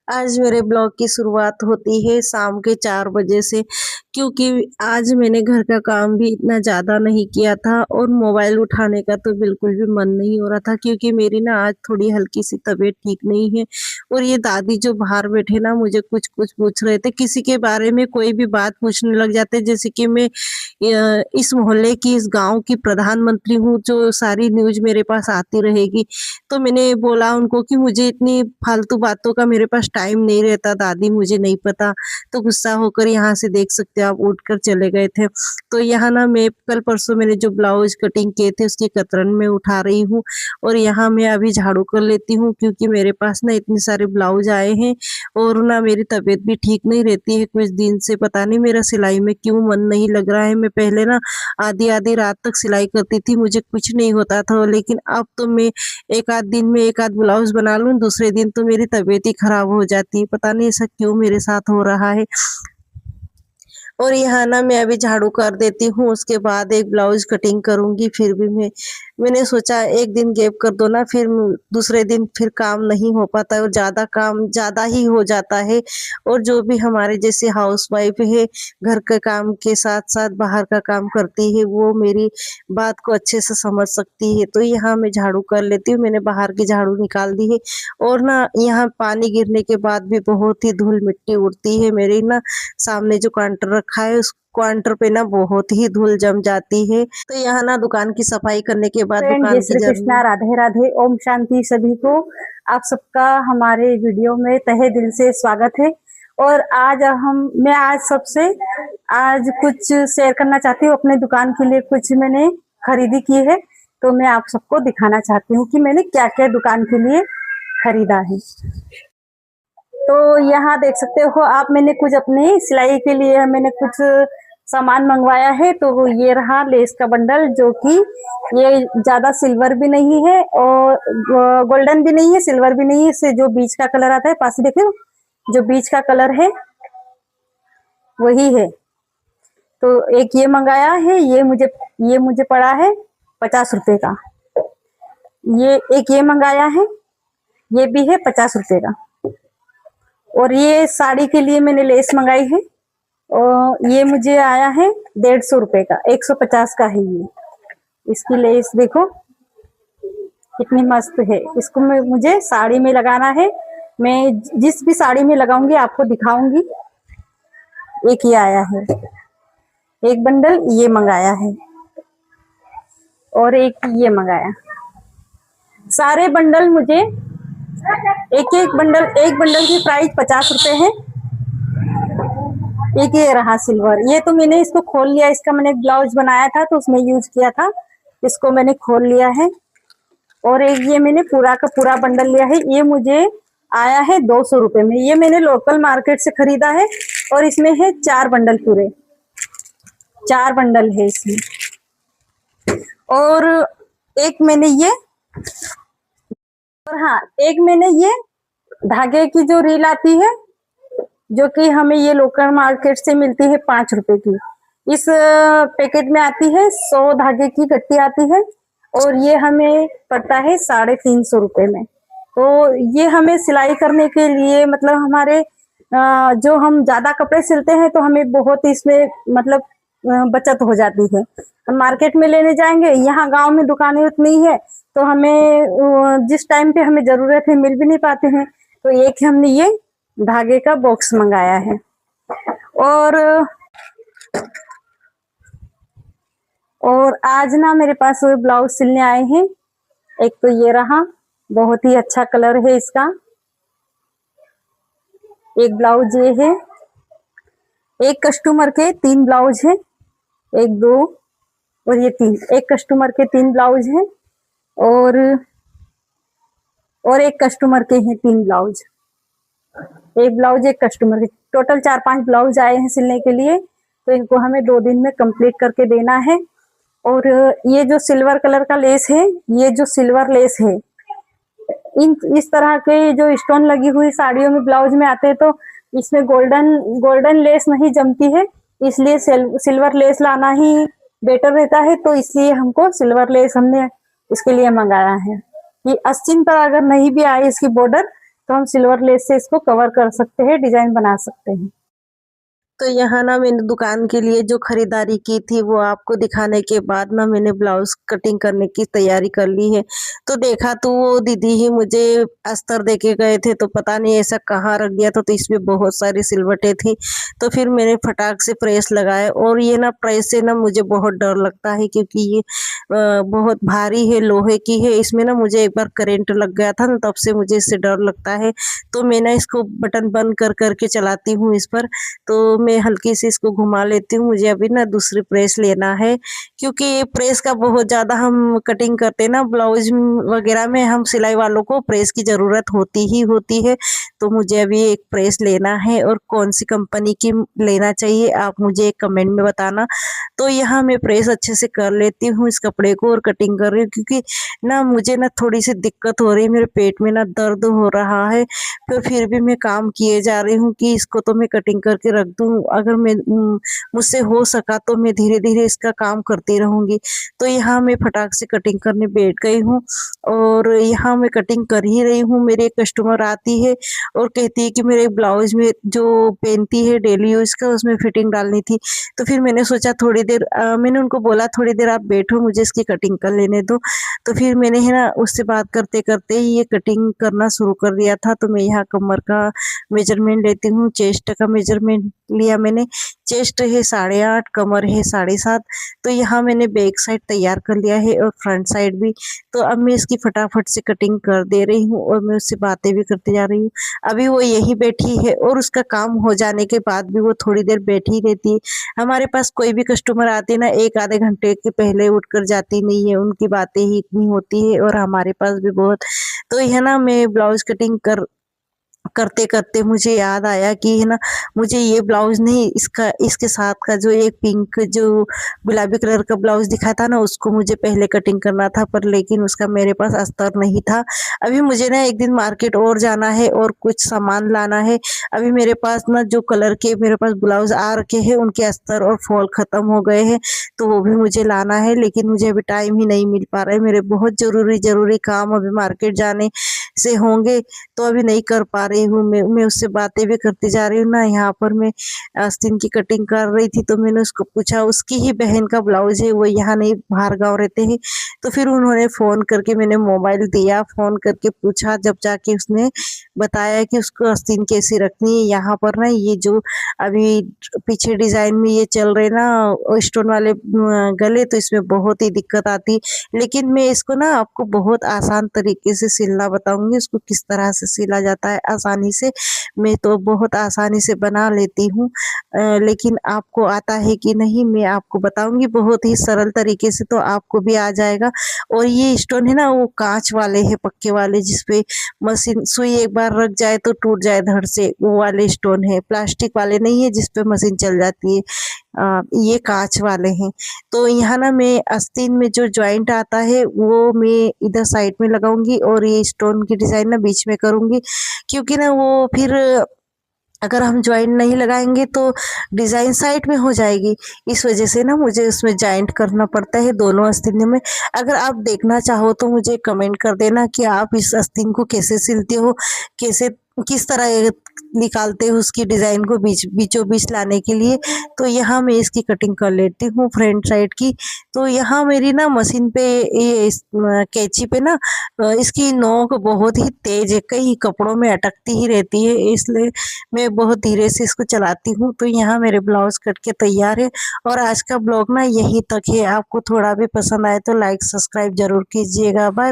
आज मेरे ब्लॉग की शुरुआत होती है शाम के 4 बजे से, क्योंकि आज मैंने घर का काम भी इतना ज़्यादा नहीं किया था और मोबाइल उठाने का तो बिल्कुल भी मन नहीं हो रहा था, क्योंकि मेरी ना आज थोड़ी हल्की-सी तबीयत ठीक नहीं है। और ये दादी जो बाहर बैठे ना मुझे कुछ-कुछ पूछ रहे थे, किसी के बारे में कोई भी बात पूछने लग जाते, जैसे कि मैं इस मोहल्ले की, इस गाँव की प्रधानमंत्री हूँ, जो सारी न्यूज़ मेरे पास आती रहेगी। तो मैंने बोला उनको कि मुझे इतनी फालतू बातों का मेरे पास टाइम नहीं रहता दादी, मुझे नहीं पता। तो गुस्सा होकर यहाँ से देख सकते हो आप, उठकर चले गए थे। तो यहाँ ना मैं कल परसों मैंने जो ब्लाउज कटिंग किए थे उसकी कतरन मैं उठा रही हूँ और यहाँ मैं अभी झाड़ू कर लेती हूँ, क्योंकि मेरे पास ना इतने सारे ब्लाउज आए हैं और ना मेरी तबीयत भी ठीक नहीं रहती है कुछ दिन से। पता नहीं मेरा सिलाई में क्यों मन नहीं लग रहा है। मैं पहले ना आधी-आधी रात तक सिलाई करती थी, मुझे कुछ नहीं होता था, लेकिन अब तो मैं एक आध दिन में एक आध ब्लाउज बना लूँ, दूसरे दिन तो मेरी तबीयत ही खराब हो जाती है। पता नहीं ऐसा क्यों मेरे साथ हो रहा है। और यहाँ ना मैं अभी झाड़ू कर देती हूँ, उसके बाद एक ब्लाउज कटिंग करूँगी। फिर भी मैंने सोचा एक दिन गैप कर दो ना, फिर दूसरे दिन फिर काम नहीं हो पाता है और ज़्यादा काम ज़्यादा ही हो जाता है। और जो भी हमारे जैसे हाउसवाइफ है, घर के काम के साथ-साथ बाहर का काम करती है, वो मेरी बात को अच्छे से समझ सकती है। तो यहाँ मैं झाड़ू कर लेती हूँ, मैंने बाहर की झाड़ू निकाल दी है और ना यहाँ पानी गिरने के बाद भी बहुत ही धूल-मिट्टी उड़ती है। मेरी ना सामने जो काउंटर रखा है उस काउंटर पे ना बहुत ही धूल जम जाती है। तो यहाँ ना दुकान की सफाई करने के बाद फ्रेंड, जय दुकान की श्री कृष्णा, राधे राधे, ओम शांति सभी को। आप सबका हमारे वीडियो में तहे दिल से स्वागत है। और मैं आज सबसे आज कुछ शेयर करना चाहती हूँ। अपने दुकान के लिए कुछ मैंने खरीदी की है, तो मैं आप सबको दिखाना चाहती हूँ कि मैंने क्या क्या दुकान के लिए खरीदा है। तो यहाँ देख सकते हो आप, मैंने कुछ अपनी सिलाई के लिए मैंने कुछ सामान मंगवाया है। तो वो ये रहा लेस का बंडल, जो कि ये ज्यादा सिल्वर भी नहीं है और गोल्डन भी नहीं है, सिल्वर भी नहीं है। इससे जो बीच का कलर आता है, पास ही देखो, जो बीच का कलर है वही है। तो एक ये मंगाया है, ये मुझे पड़ा है 50 रुपए का। ये मंगाया है, ये भी है 50 रुपए का। और ये साड़ी के लिए मैंने लेस मंगाई है और ये मुझे आया है 150 रुपए का, 150 का है ये। इसकी लेस देखो कितनी मस्त है। इसको मुझे साड़ी में लगाना है। मैं जिस भी साड़ी में लगाऊंगी आपको दिखाऊंगी। एक ये आया है, एक बंडल ये मंगाया है और एक ये मंगाया। सारे बंडल मुझे एक बंडल की प्राइस 50 रुपए है। एक ये रहा सिल्वर, ये तो मैंने इसको खोल लिया। इसका मैंने ब्लाउज बनाया था तो उसमें यूज किया था, इसको मैंने खोल लिया है। और एक ये मैंने पूरा का पूरा बंडल लिया है, ये मुझे आया है 200 रुपए में। ये मैंने लोकल मार्केट से खरीदा है और इसमें है 4 बंडल, पूरे 4 बंडल है इसमें। और एक मैंने ये और हाँ, एक मैंने ये धागे की जो रील आती है, जो कि हमें ये लोकल मार्केट से मिलती है 5 रुपए की। इस पैकेट में आती है 100 धागे की गट्टी आती है और ये हमें पड़ता है 350 रुपए में। तो ये हमें सिलाई करने के लिए, मतलब हमारे जो हम ज्यादा कपड़े सिलते हैं तो हमें बहुत इसमें मतलब बचत हो जाती है। हम मार्केट में लेने जाएंगे, यहाँ गांव में दुकानें उतनी है तो हमें जिस टाइम पे हमें जरूरत है मिल भी नहीं पाते हैं। तो एक हमने ये धागे का बॉक्स मंगाया है। और आज ना मेरे पास ब्लाउज सिलने आए हैं। एक तो ये रहा, बहुत ही अच्छा कलर है इसका। एक ब्लाउज ये है, एक कस्टमर के 3 ब्लाउज है, 1 2 और ये 3, एक कस्टमर के 3 ब्लाउज है और एक कस्टमर के हैं 3 ब्लाउज। एक ब्लाउज एक कस्टमर के, टोटल 4-5 ब्लाउज आए हैं सिलने के लिए। तो इनको हमें 2 दिन में कंप्लीट करके देना है। और ये जो सिल्वर कलर का लेस है, ये जो सिल्वर लेस है, इस तरह के जो स्टोन लगी हुई साड़ियों में ब्लाउज में आते हैं, तो इसमें गोल्डन लेस नहीं जमती है, इसलिए सिल्वर लेस लाना ही बेटर रहता है। तो इसलिए हमको सिल्वर लेस हमने इसके लिए मंगाया है कि आस्तीन पर अगर नहीं भी आए इसकी बॉर्डर, तो हम सिल्वर लेस से इसको कवर कर सकते हैं, डिजाइन बना सकते हैं। तो यहाँ ना मैंने दुकान के लिए जो खरीदारी की थी वो आपको दिखाने के बाद ना मैंने ब्लाउज कटिंग करने की तैयारी कर ली है। तो देखा तो वो दीदी ही मुझे अस्तर देके गए थे, तो पता नहीं ऐसा कहाँ रख दिया था, तो इसमें बहुत सारी सिलवटें थी। तो फिर मैंने फटाक से प्रेस लगाए, और ये ना प्रेस से ना मुझे बहुत डर लगता है, क्योंकि ये बहुत भारी है, लोहे की है। इसमें ना मुझे एक बार करंट लग गया था ना, तब से मुझे इससे डर लगता है। तो मैं ना इसको बटन बंद कर करके चलाती हूँ इस पर। तो मैं हल्की से इसको घुमा लेती हूँ। मुझे अभी ना दूसरी प्रेस लेना है, क्योंकि ये प्रेस का बहुत ज़्यादा हम कटिंग करते हैं ना ब्लाउज वगैरह में, हम सिलाई वालों को प्रेस की ज़रूरत होती ही होती है। तो मुझे अभी एक प्रेस लेना है, और कौन सी कंपनी की लेना चाहिए आप मुझे एक कमेंट में बताना। तो यहाँ मैं प्रेस अच्छे से कर लेती हूँ इस कपड़े को, और कटिंग कर रही हूँ, क्योंकि ना मुझे ना थोड़ी सी दिक्कत हो रही है, मेरे पेट में ना दर्द हो रहा है। तो फिर भी मैं काम किए जा रही हूँ कि इसको तो मैं कटिंग करके रख दूँ। अगर मैं मुझसे हो सका तो मैं धीरे-धीरे इसका काम करती रहूँगी। तो यहाँ मैं फटाक से कटिंग करने बैठ गई हूँ, और यहाँ मैं कटिंग कर ही रही हूँ। मेरी एक कस्टमर आती है और कहती है कि मेरे ब्लाउज में जो पहनती है डेली यूज़ का, उसमें फिटिंग डालनी थी। तो फिर मैंने सोचा थोड़ी देर मैंने उनको बोला थोड़ी देर आप बैठो, मुझे इसकी कटिंग कर लेने दो। तो फिर मैंने है ना उससे बात करते-करते ही ये कटिंग करना शुरू कर दिया था। तो मैं यहाँ कमर का मेजरमेंट लेती हूँ, चेस्ट का मेजरमेंट लिया मैंने। चेस्ट है 8.5, कमर है 7.5। तो यहाँ मैंने बैक साइड तैयार कर लिया है, और फ्रंट साइड भी। तो अब मैं इसकी फटाफट से कटिंग कर दे रही हूँ, और मैं उससे बातें भी करती जा रही हूँ। अभी वो यही बैठी है, और उसका काम हो जाने के बाद भी वो थोड़ी देर बैठी रहती है। हमारे पास कोई भी कस्टमर आते ना, 1 आधे घंटे के पहले उठकर जाती नहीं है, उनकी बातें ही इतनी होती है, और हमारे पास भी बहुत। तो यह ना मैं ब्लाउज कटिंग करते-करते मुझे याद आया कि है ना, मुझे ये ब्लाउज़ नहीं, इसके साथ का जो एक पिंक जो गुलाबी कलर का ब्लाउज़ दिखा था ना, उसको मुझे पहले कटिंग करना था, पर लेकिन उसका मेरे पास अस्तर नहीं था। अभी मुझे ना एक दिन मार्केट और जाना है, और कुछ सामान लाना है। अभी मेरे पास ना जो कलर के मेरे पास ब्लाउज़ आ रखे हैं, उनके अस्तर और फॉल ख़त्म हो गए हैं, तो वो भी मुझे लाना है, लेकिन मुझे अभी टाइम ही नहीं मिल पा रहा है। मेरे बहुत ज़रूरी काम अभी मार्केट जाने से होंगे, तो अभी नहीं कर पा रही हूँ। मैं उससे बातें भी करती जा रही हूँ ना। यहाँ पर मैं आस्तीन की कटिंग कर रही थी, तो मैंने उसको पूछा, उसकी ही बहन का ब्लाउज है, वो यहाँ नहीं बाहर गाँव रहते हैं। तो फिर उन्होंने फ़ोन करके, मैंने मोबाइल दिया, फ़ोन करके पूछा, जब जाके उसने बताया कि उसको आस्तीन कैसी रखनी है। यहाँ पर ना ये जो अभी पीछे डिज़ाइन में ये चल रहे ना स्टोन वाले गले, तो इसमें बहुत ही दिक्कत आती। लेकिन मैं इसको ना आपको बहुत आसान तरीके से सिलना बताऊँगी, उसको किस तरह से सिला जाता है आसानी से। मैं तो बहुत आसानी से बना लेती हूँ, लेकिन आपको आता है कि नहीं मैं आपको बताऊँगी बहुत ही सरल तरीके से, तो आपको भी आ जाएगा। और ये स्टोन है ना, वो काँच वाले हैं, पक्के वाले, जिसपे मशीन सुई एक बार रख जाए तो टूट जाए धड़ से, वो वाले स्टोन है, प्लास्टिक वाले नहीं है जिसपे मशीन चल जाती है। ये काँच वाले हैं। तो यहाँ ना मैं आस्तीन में जो जॉइंट आता है वो मैं इधर साइड में लगाऊँगी, और ये स्टोन की डिज़ाइन ना बीच में करूँगी, क्योंकि ना वो फिर अगर हम जॉइंट नहीं लगाएँगे तो डिज़ाइन साइड में हो जाएगी। इस वज़ह से ना मुझे उसमें जॉइंट करना पड़ता है दोनों आस्तीनों में। अगर आप देखना चाहो तो मुझे कमेंट कर देना कि आप इस आस्तीन को कैसे सिलते हो, कैसे किस तरह निकालते हो उसकी डिज़ाइन को बीचों-बीच लाने के लिए। तो यहाँ मैं इसकी कटिंग कर लेती हूँ फ्रंट साइड की। तो यहाँ मेरी ना मशीन पे ये कैंची पे ना इसकी नोक बहुत ही तेज़ है, कई कपड़ों में अटकती ही रहती है, इसलिए मैं बहुत धीरे से इसको चलाती हूँ। तो यहाँ मेरे ब्लाउज़ कट के तैयार है, और आज का ब्लॉग ना यहीं तक है। आपको थोड़ा भी पसंद आए तो लाइक सब्सक्राइब ज़रूर कीजिएगा। बाय।